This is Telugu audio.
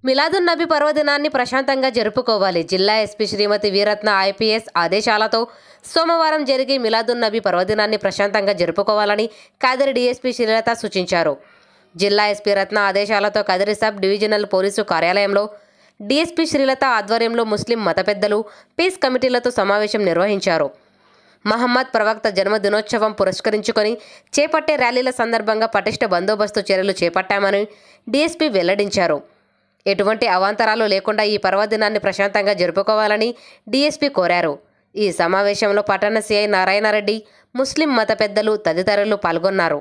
మిలాదున్ నబీ పర్వదినాన్ని ప్రశాంతంగా జరుపుకోవాలి. జిల్లా ఎస్పీ శ్రీమతి వీరత్న ఐపీఎస్ ఆదేశాలతో సోమవారం జరిగే మిలాదున్ నబీ పర్వదినాన్ని ప్రశాంతంగా జరుపుకోవాలని కదిరి డీఎస్పీ శ్రీలత సూచించారు. జిల్లా ఎస్పీ రత్న ఆదేశాలతో కదిరి సబ్ డివిజనల్ పోలీసు కార్యాలయంలో డీఎస్పీ శ్రీలత ఆధ్వర్యంలో ముస్లిం మత పెద్దలు, పీస్ కమిటీలతో సమావేశం నిర్వహించారు. మహమ్మద్ ప్రవక్త జన్మదినోత్సవం పురస్కరించుకొని చేపట్టే ర్యాలీల సందర్భంగా పటిష్ట బందోబస్తు చర్యలు చేపట్టామని డీఎస్పీ వెల్లడించారు. ఎటువంటి అవాంతరాలు లేకుండా ఈ పర్వదినాన్ని ప్రశాంతంగా జరుపుకోవాలని డీఎస్పీ కోరారు. ఈ సమావేశంలో పట్టణ సీఐ నారాయణరెడ్డి, ముస్లిం మత పెద్దలు తదితరులు పాల్గొన్నారు.